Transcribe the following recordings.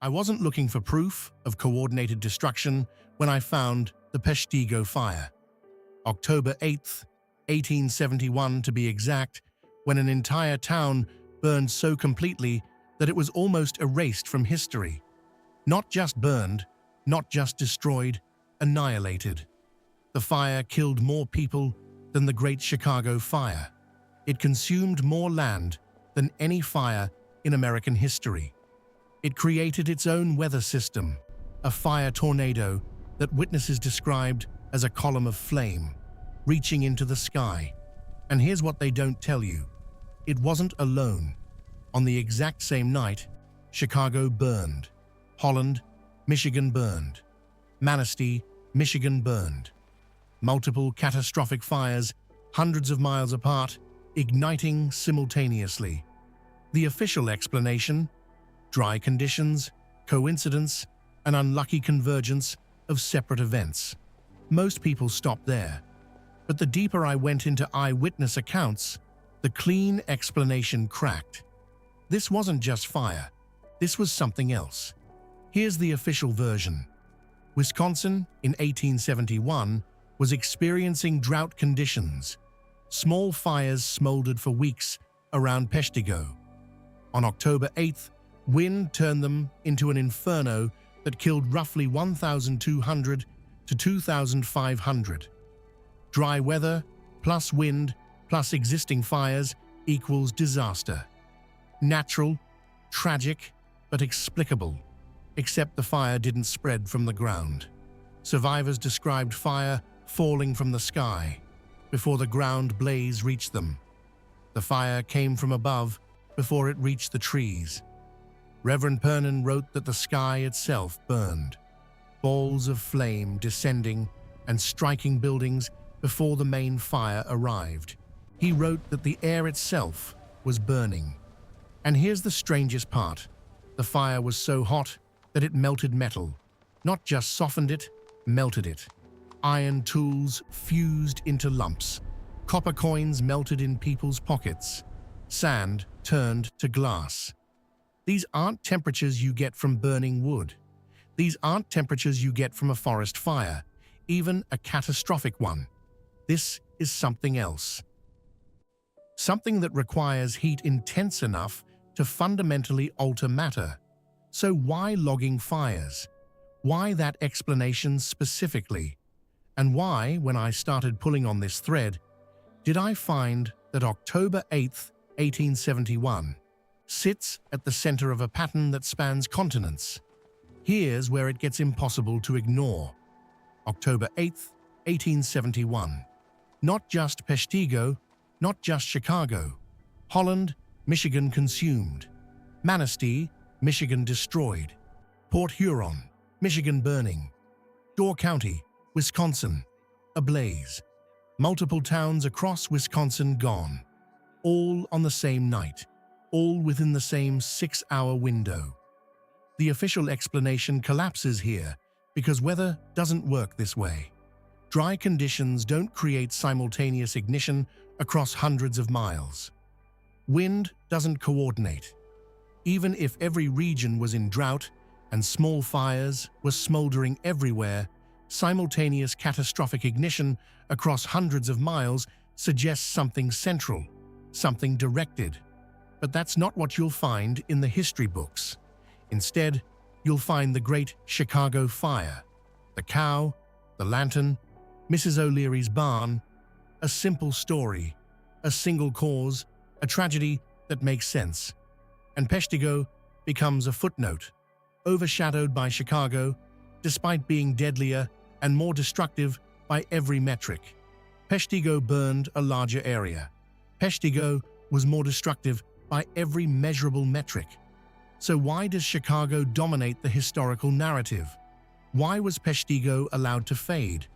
I wasn't looking for proof of coordinated destruction when I found the Peshtigo fire. October 8th, 1871 to be exact, when an entire town burned so completely that it was almost erased from history. Not just burned, not just destroyed, annihilated. The fire killed more people than the Great Chicago Fire. It consumed more land than any fire in American history. It created its own weather system, a fire tornado that witnesses described as a column of flame, reaching into the sky. And here's what they don't tell you. It wasn't alone. On the exact same night, Chicago burned. Holland, Michigan burned. Manistee, Michigan burned. Multiple catastrophic fires, hundreds of miles apart, igniting simultaneously. The official explanation: dry conditions, coincidence, an unlucky convergence of separate events. Most people stopped there. But the deeper I went into eyewitness accounts, the clean explanation cracked. This wasn't just fire. This was something else. Here's the official version. Wisconsin, in 1871, was experiencing drought conditions. Small fires smoldered for weeks around Peshtigo. On October 8th, wind turned them into an inferno that killed roughly 1,200 to 2,500. Dry weather plus wind plus existing fires equals disaster. Natural, tragic, but explicable, except the fire didn't spread from the ground. Survivors described fire falling from the sky before the ground blaze reached them. The fire came from above before it reached the trees. Reverend Pernin wrote that the sky itself burned, balls of flame descending and striking buildings before the main fire arrived. He wrote that the air itself was burning. And here's the strangest part. The fire was so hot that it melted metal. Not just softened it, melted it. Iron tools fused into lumps. Copper coins melted in people's pockets. Sand turned to glass. These aren't temperatures you get from burning wood. These aren't temperatures you get from a forest fire, even a catastrophic one. This is something else. Something that requires heat intense enough to fundamentally alter matter. So why logging fires? Why that explanation specifically? And why, when I started pulling on this thread, did I find that October 8th, 1871, sits at the center of a pattern that spans continents? Here's where it gets impossible to ignore. October 8th, 1871. Not just Peshtigo, not just Chicago. Holland, Michigan consumed. Manistee, Michigan destroyed. Port Huron, Michigan burning. Door County, Wisconsin, ablaze. Multiple towns across Wisconsin gone. All on the same night. All within the same 6-hour window. The official explanation collapses here because weather doesn't work this way. Dry conditions don't create simultaneous ignition across hundreds of miles. Wind doesn't coordinate. Even if every region was in drought and small fires were smoldering everywhere, simultaneous catastrophic ignition across hundreds of miles suggests something central, something directed. But that's not what you'll find in the history books. Instead, you'll find the Great Chicago Fire, the cow, the lantern, Mrs. O'Leary's barn, a simple story, a single cause, a tragedy that makes sense. And Peshtigo becomes a footnote, overshadowed by Chicago, despite being deadlier and more destructive by every metric. Peshtigo burned a larger area. Peshtigo was more destructive by every measurable metric. So why does Chicago dominate the historical narrative? Why was Peshtigo allowed to fade?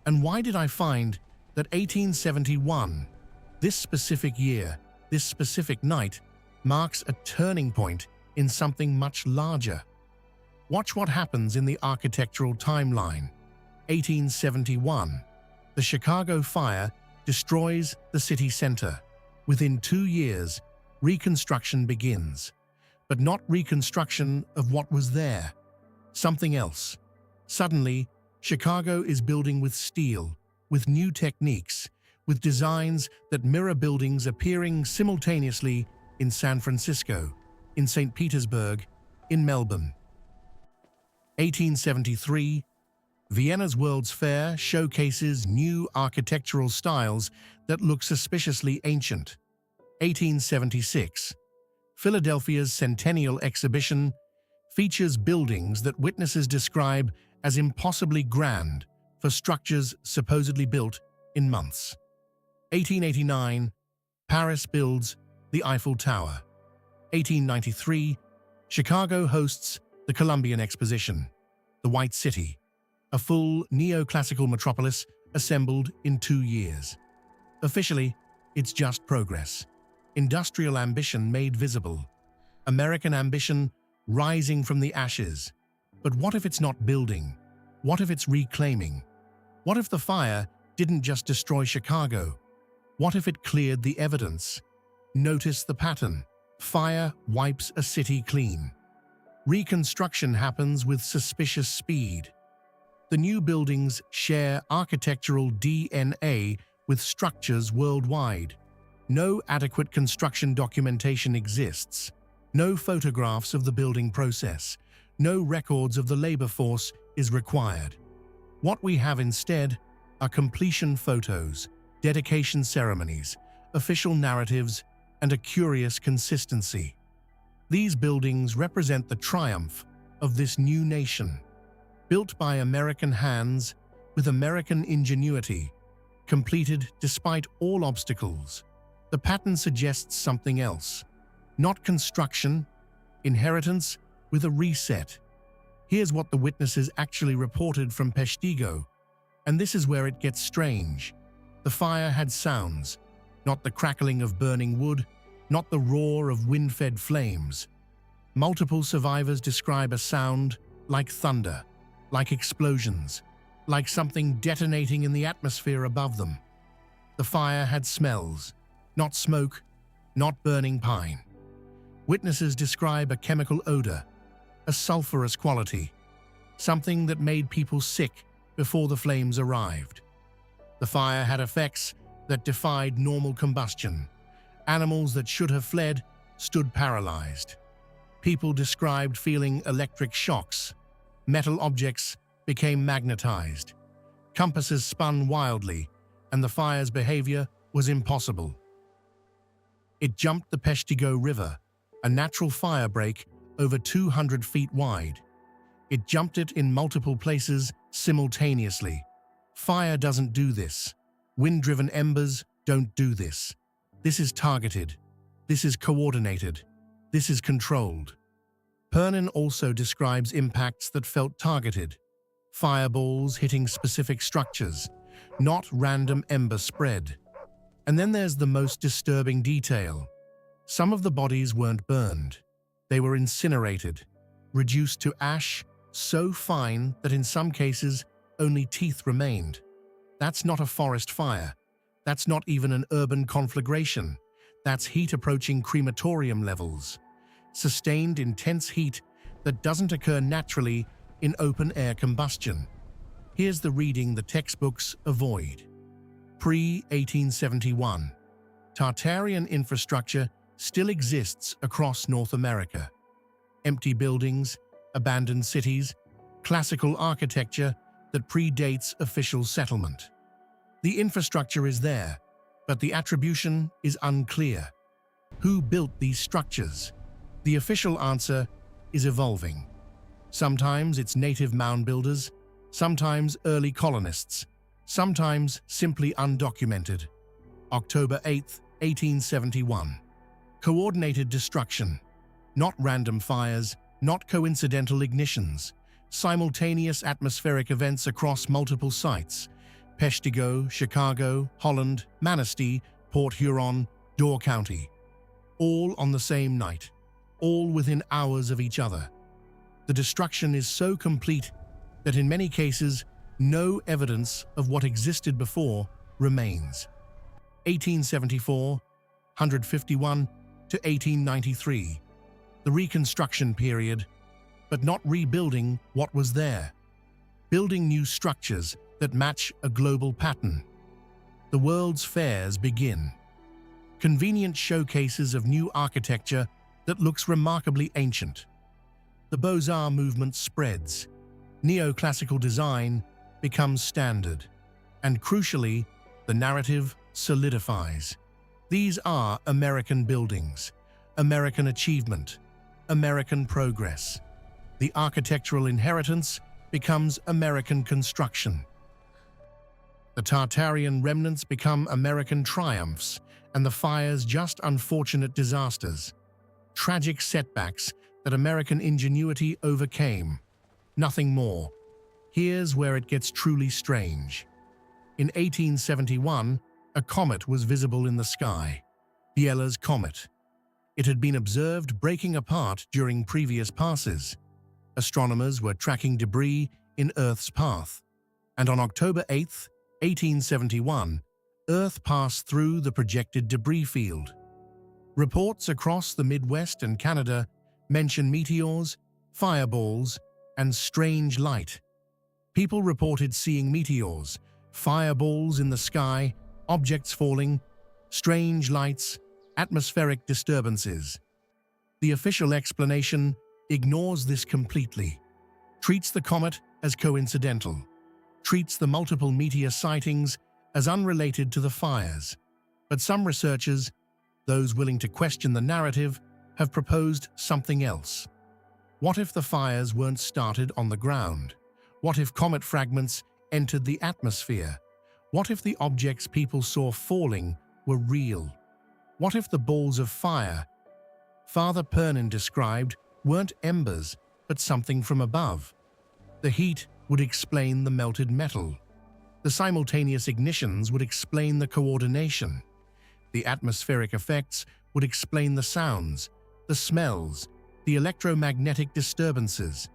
And why did I find that 1871, this specific year, this specific night, marks a turning point in something much larger? Watch what happens in the architectural timeline. 1871. The Chicago fire destroys the city center. Within 2 years, reconstruction begins. but not reconstruction of what was there. Something else. Suddenly, Chicago is building with steel, with new techniques, with designs that mirror buildings appearing simultaneously in San Francisco, in St. Petersburg, in Melbourne. 1873, Vienna's World's Fair showcases new architectural styles that look suspiciously ancient. 1876, Philadelphia's Centennial Exhibition features buildings that witnesses describe as impossibly grand for structures supposedly built in months. 1889, Paris builds the Eiffel Tower. 1893, Chicago hosts the Columbian Exposition, the White City, a full neoclassical metropolis assembled in 2 years. Officially, it's just progress. Industrial ambition made visible. American ambition rising from the ashes. But what if it's not building? What if it's reclaiming? What if the fire didn't just destroy Chicago? What if it cleared the evidence? Notice the pattern. Fire wipes a city clean. Reconstruction happens with suspicious speed. The new buildings share architectural DNA with structures worldwide. No adequate construction documentation exists. No photographs of the building process. No records of the labor force is required. What we have instead are completion photos, dedication ceremonies, official narratives, and a curious consistency. These buildings represent the triumph of this new nation, built by American hands with American ingenuity, completed despite all obstacles. The pattern suggests something else. Not construction, inheritance with a reset. Here's what the witnesses actually reported from Peshtigo, and this is where it gets strange. The fire had sounds, not the crackling of burning wood, not the roar of wind-fed flames. Multiple survivors describe a sound like thunder, like explosions, like something detonating in the atmosphere above them. The fire had smells, not smoke, not burning pine. Witnesses describe a chemical odor, a sulfurous quality, something that made people sick before the flames arrived. The fire had effects that defied normal combustion. Animals that should have fled stood paralyzed. People described feeling electric shocks. Metal objects became magnetized. Compasses spun wildly, and the fire's behavior was impossible. It jumped the Peshtigo River, a natural fire break over 200 feet wide. It jumped it in multiple places simultaneously. Fire doesn't do this. Wind-driven embers don't do this. This is targeted. This is coordinated. This is controlled. Pernin also describes impacts that felt targeted. Fireballs hitting specific structures, not random ember spread. And then there's the most disturbing detail. Some of the bodies weren't burned. They were incinerated, reduced to ash so fine that in some cases only teeth remained. That's not a forest fire. That's not even an urban conflagration. That's heat approaching crematorium levels. Sustained intense heat that doesn't occur naturally in open-air combustion. Here's the reading the textbooks avoid. Pre-1871. Tartarian infrastructure still exists across North America. Empty buildings, abandoned cities, classical architecture that predates official settlement. The infrastructure is there, but the attribution is unclear. Who built these structures? The official answer is evolving. Sometimes it's native mound builders, sometimes early colonists, sometimes simply undocumented. October 8, 1871. Coordinated destruction. Not random fires, not coincidental ignitions. Simultaneous atmospheric events across multiple sites. Peshtigo, Chicago, Holland, Manistee, Port Huron, Door County. All on the same night. All within hours of each other. The destruction is so complete that in many cases, no evidence of what existed before remains. 1874, 151 to 1893. the reconstruction period, but not rebuilding what was there. Building new structures that match a global pattern. The world's fairs begin. Convenient showcases of new architecture that looks remarkably ancient. The Beaux-Arts movement spreads. Neoclassical design becomes standard. And crucially, the narrative solidifies. These are American buildings, American achievement, American progress. The architectural inheritance becomes American construction. The Tartarian remnants become American triumphs, and the fires just unfortunate disasters. Tragic setbacks that American ingenuity overcame. Nothing more. Here's where it gets truly strange. In 1871, a comet was visible in the sky, Biela's comet. It had been observed breaking apart during previous passes. Astronomers were tracking debris in Earth's path, and on October 8, 1871, Earth passed through the projected debris field. Reports across the Midwest and Canada mention meteors, fireballs, and strange light. People reported seeing meteors, fireballs in the sky, objects falling, strange lights, atmospheric disturbances. The official explanation ignores this completely, treats the comet as coincidental, treats the multiple meteor sightings as unrelated to the fires. But some researchers, those willing to question the narrative, have proposed something else. What if the fires weren't started on the ground? What if comet fragments entered the atmosphere? What if the objects people saw falling were real? What if the balls of fire Father Pernin described weren't embers, but something from above? The heat would explain the melted metal. The simultaneous ignitions would explain the coordination. The atmospheric effects would explain the sounds, the smells, the electromagnetic disturbances.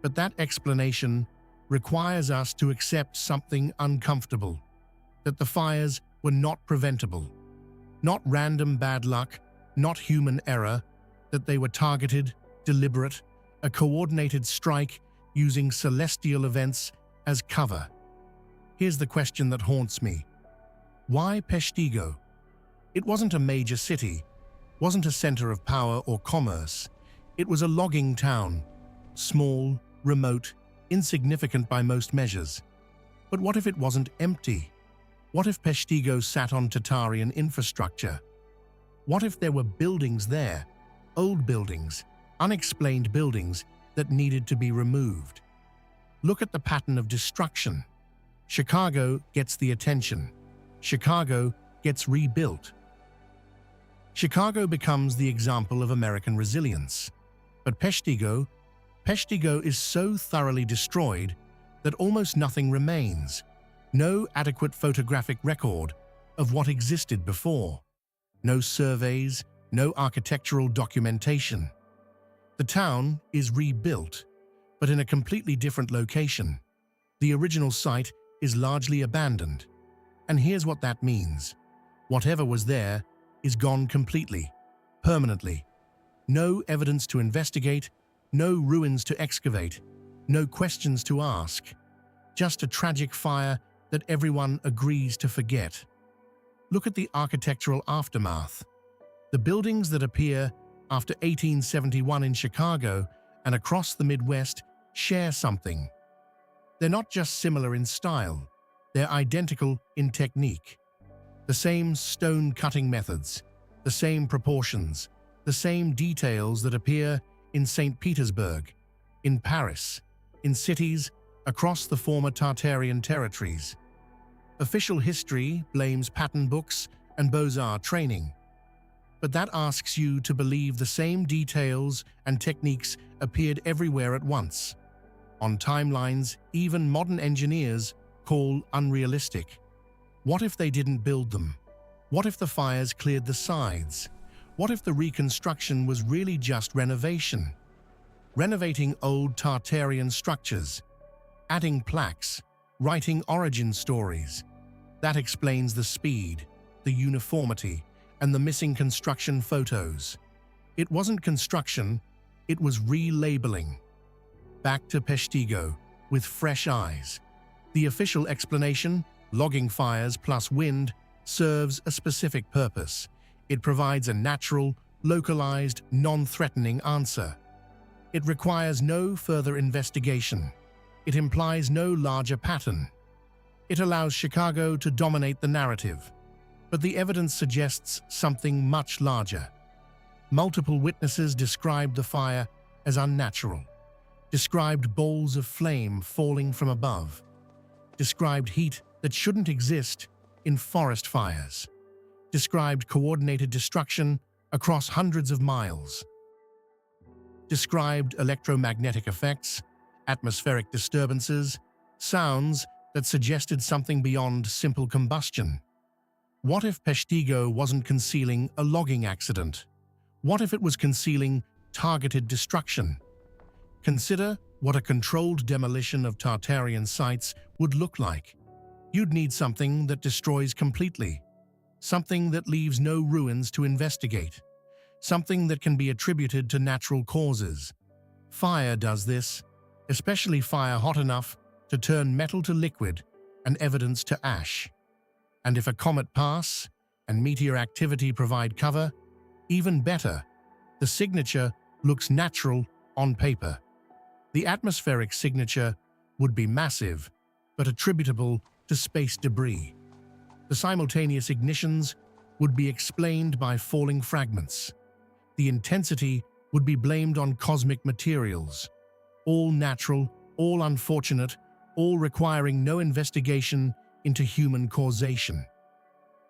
But that explanation requires us to accept something uncomfortable, that the fires were not preventable, not random bad luck, not human error, that they were targeted, deliberate, a coordinated strike using celestial events as cover. Here's the question that haunts me. Why Peshtigo? It wasn't a major city, wasn't a center of power or commerce. It was a logging town, small, remote, insignificant by most measures. But what if it wasn't empty? What if Peshtigo sat on Tartarian infrastructure? What if there were buildings there, old buildings, unexplained buildings that needed to be removed? Look at the pattern of destruction. Chicago gets the attention. Chicago gets rebuilt. Chicago becomes the example of American resilience. But Peshtigo is so thoroughly destroyed that almost nothing remains. No adequate photographic record of what existed before. No surveys, no architectural documentation. The town is rebuilt, but in a completely different location. The original site is largely abandoned. And here's what that means. Whatever was there is gone completely, permanently. No evidence to investigate, no ruins to excavate, no questions to ask. Just a tragic fire that everyone agrees to forget. Look at the architectural aftermath. The buildings that appear after 1871 in Chicago and across the Midwest share something. They're not just similar in style, they're identical in technique. The same stone cutting methods, the same proportions, the same details that appear in St. Petersburg, in Paris, in cities across the former Tartarian territories. Official history blames pattern books and Beaux-Arts training. But that asks you to believe the same details and techniques appeared everywhere at once, on timelines even modern engineers call unrealistic. What if they didn't build them? What if the fires cleared the sides? What if the reconstruction was really just renovation? Renovating old Tartarian structures, adding plaques, writing origin stories. That explains the speed, the uniformity, and the missing construction photos. It wasn't construction, It was relabeling. Back to Peshtigo, with fresh eyes. The official explanation, logging fires plus wind, serves a specific purpose. It provides a natural, localized, non-threatening answer. It requires no further investigation. It implies no larger pattern. It allows Chicago to dominate the narrative. But the evidence suggests something much larger. Multiple witnesses described the fire as unnatural, described balls of flame falling from above, described heat that shouldn't exist in forest fires, described coordinated destruction across hundreds of miles, described electromagnetic effects, atmospheric disturbances, sounds that suggested something beyond simple combustion. What if Peshtigo wasn't concealing a logging accident? What if it was concealing targeted destruction? Consider what a controlled demolition of Tartarian sites would look like. You'd need something that destroys completely, something that leaves no ruins to investigate, something that can be attributed to natural causes. Fire does this, especially fire hot enough to turn metal to liquid and evidence to ash. And if a comet pass and meteor activity provide cover, even better, the signature looks natural on paper. The atmospheric signature would be massive, but attributable to space debris. The simultaneous ignitions would be explained by falling fragments. The intensity would be blamed on cosmic materials. All natural, all unfortunate, all requiring no investigation into human causation.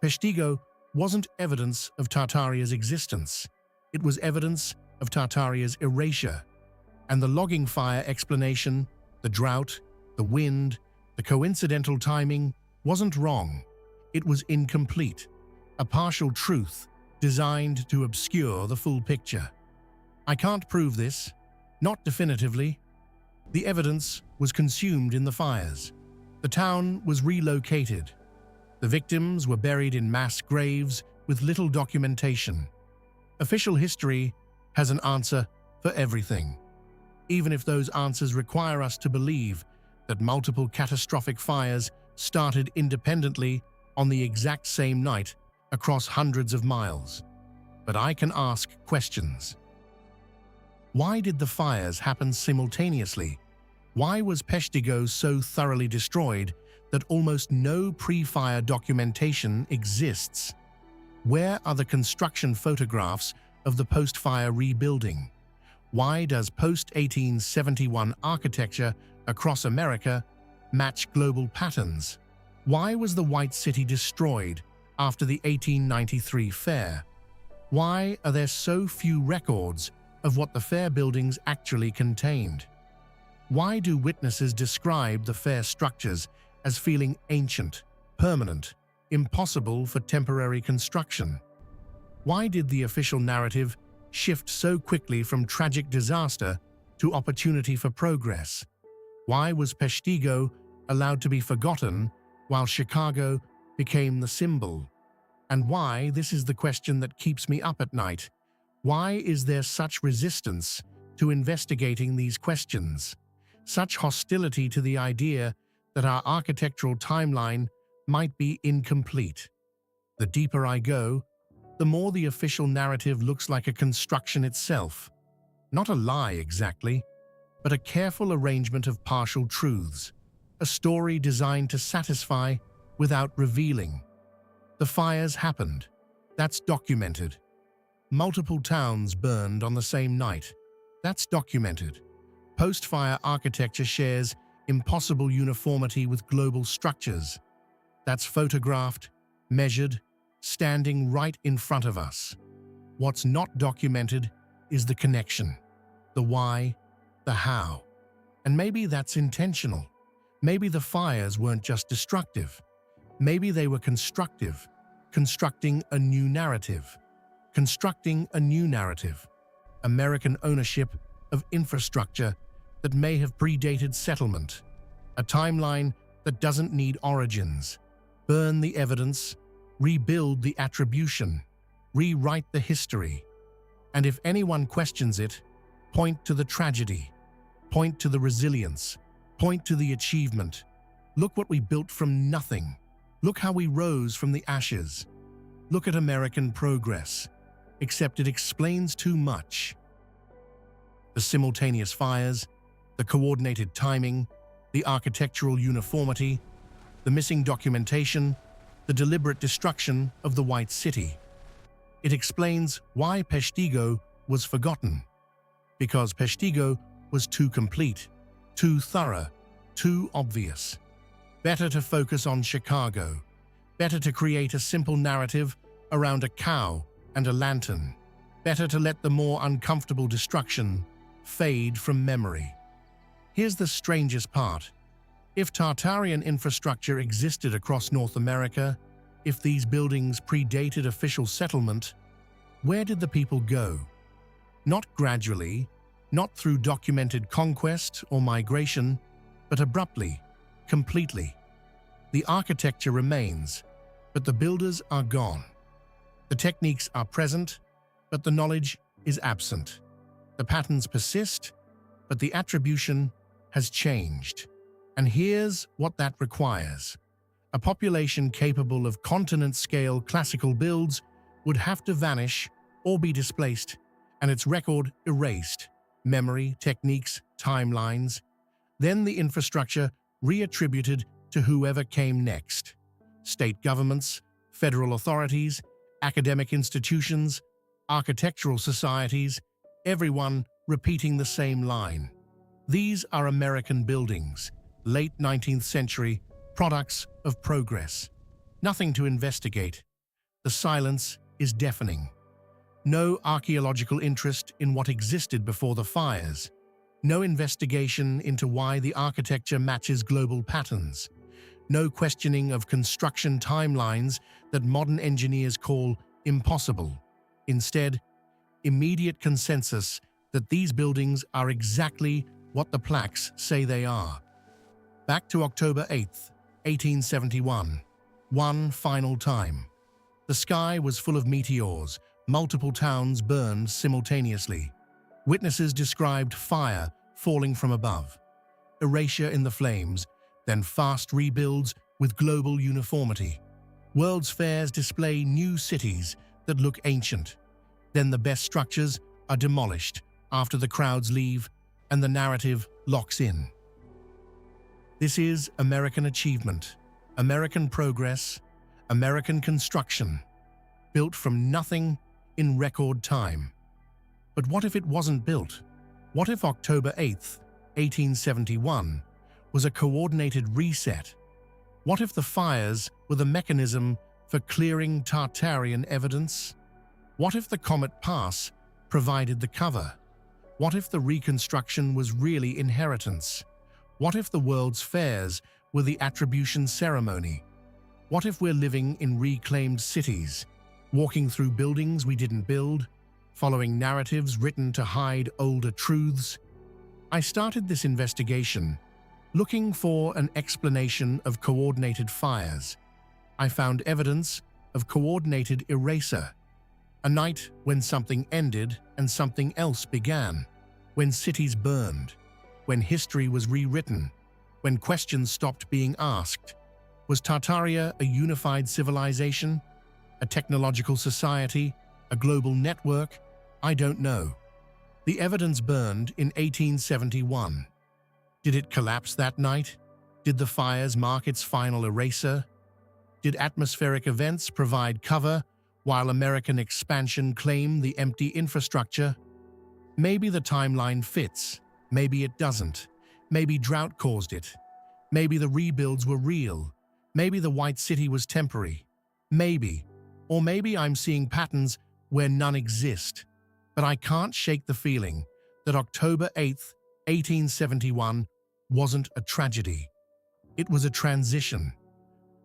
Peshtigo wasn't evidence of Tartaria's existence. It was evidence of Tartaria's erasure. And the logging fire explanation, the drought, the wind, the coincidental timing, wasn't wrong. It was incomplete, a partial truth designed to obscure the full picture. I can't prove this, not definitively. The evidence was consumed in the fires. The town was relocated. The victims were buried in mass graves with little documentation. Official history has an answer for everything, even if those answers require us to believe that multiple catastrophic fires started independently on the exact same night across hundreds of miles. But I can ask questions. Why did the fires happen simultaneously? Why was Peshtigo so thoroughly destroyed that almost no pre-fire documentation exists? Where are the construction photographs of the post-fire rebuilding? Why does post-1871 architecture across America match global patterns? Why was the White City destroyed after the 1893 fair? Why are there so few records of what the fair buildings actually contained? Why do witnesses describe the fair structures as feeling ancient, permanent, impossible for temporary construction? Why did the official narrative shift so quickly from tragic disaster to opportunity for progress? Why was Peshtigo allowed to be forgotten while Chicago became the symbol? And why, this is the question that keeps me up at night, why is there such resistance to investigating these questions? Such hostility to the idea that our architectural timeline might be incomplete? The deeper I go, the more the official narrative looks like a construction itself. Not a lie exactly, but a careful arrangement of partial truths, a story designed to satisfy without revealing. The fires happened. That's documented. Multiple towns burned on the same night. That's documented. Post-fire architecture shares impossible uniformity with global structures. That's photographed, measured, standing right in front of us. What's not documented is the connection, the why, the how. And maybe that's intentional. Maybe the fires weren't just destructive. Maybe they were constructive, constructing a new narrative. Constructing a new narrative. American ownership of infrastructure that may have predated settlement. A timeline that doesn't need origins. Burn the evidence, rebuild the attribution, rewrite the history. And if anyone questions it, Point to the tragedy. Point to the resilience. Point to the achievement. Look what we built from nothing. Look how we rose from the ashes. Look at American progress. Except it explains too much. The simultaneous fires, the coordinated timing, the architectural uniformity, the missing documentation, the deliberate destruction of the White City. It explains why Peshtigo was forgotten. Because Peshtigo was too complete, too thorough, too obvious. Better to focus on Chicago. Better to create a simple narrative around a cow and a lantern. Better to let the more uncomfortable destruction fade from memory. Here's the strangest part. If Tartarian infrastructure existed across North America, if these buildings predated official settlement, where did the people go? Not gradually, not through documented conquest or migration, but abruptly, completely. The architecture remains, but the builders are gone. The techniques are present, but the knowledge is absent. The patterns persist, but the attribution has changed. And here's what that requires. A population capable of continent-scale classical builds would have to vanish or be displaced, and its record erased. Memory, techniques, timelines. Then the infrastructure reattributed to whoever came next. State governments, federal authorities, academic institutions, architectural societies, everyone repeating the same line. These are American buildings, late 19th century, products of progress. Nothing to investigate. The silence is deafening. No archaeological interest in what existed before the fires. No investigation into why the architecture matches global patterns. No questioning of construction timelines that modern engineers call impossible. Instead, immediate consensus that these buildings are exactly what the plaques say they are. Back to October 8th, 1871. One final time. The sky was full of meteors. Multiple towns burned simultaneously. Witnesses described fire falling from above, erasure in the flames, then fast rebuilds with global uniformity. World's fairs display new cities that look ancient. Then the best structures are demolished after the crowds leave and the narrative locks in. This is American achievement, American progress, American construction, built from nothing in record time. But what if it wasn't built? What if October 8th, 1871 was a coordinated reset? What if the fires were the mechanism for clearing Tartarian evidence? What if the Comet Pass provided the cover? What if the reconstruction was really inheritance? What if the world's fairs were the attribution ceremony? What if we're living in reclaimed cities, walking through buildings we didn't build, following narratives written to hide older truths? I started this investigation looking for an explanation of coordinated fires. I found evidence of coordinated erasure. A night when something ended and something else began. When cities burned. When history was rewritten. When questions stopped being asked. Was Tartaria a unified civilization? A technological society? A global network? I don't know. The evidence burned in 1871. Did it collapse that night? Did the fires mark its final erasure? Did atmospheric events provide cover while American expansion claimed the empty infrastructure? Maybe the timeline fits. Maybe it doesn't. Maybe drought caused it. Maybe the rebuilds were real. Maybe the White City was temporary. Maybe. Or maybe I'm seeing patterns where none exist. But I can't shake the feeling that October 8th, 1871 wasn't a tragedy. It was a transition.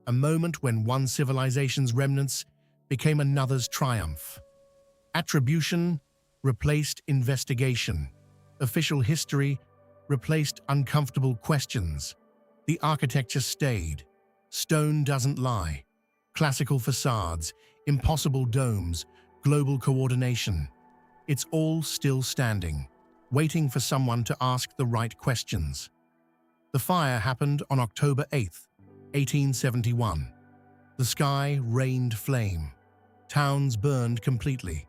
A moment when one civilization's remnants became another's triumph. Attribution replaced investigation. Official history replaced uncomfortable questions. The architecture stayed. Stone doesn't lie. Classical facades, impossible domes, global coordination. It's all still standing. waiting for someone to ask the right questions. The fire happened on October 8th, 1871. The sky rained flame. Towns burned completely.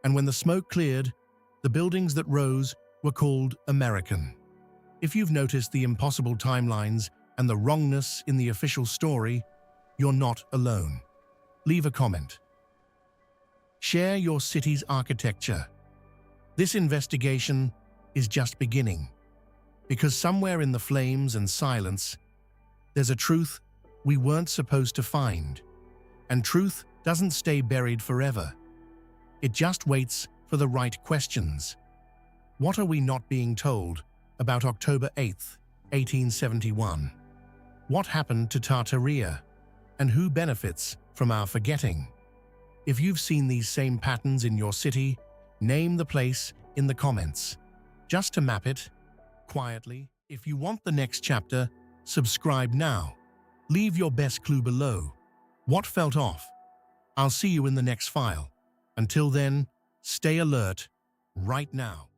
And when the smoke cleared, the buildings that rose were called American. If you've noticed the impossible timelines and the wrongness in the official story, you're not alone. Leave a comment. Share your city's architecture. This investigation is just beginning, because somewhere in the flames and silence, there's a truth we weren't supposed to find. And truth doesn't stay buried forever. It just waits for the right questions. What are we not being told about October 8th, 1871? What happened to Tartaria? And who benefits from our forgetting? If you've seen these same patterns in your city, name the place in the comments, just to map it quietly. If you want the next chapter, subscribe now. Leave your best clue below. What felt off? I'll see you in the next file. Until then, stay alert right now.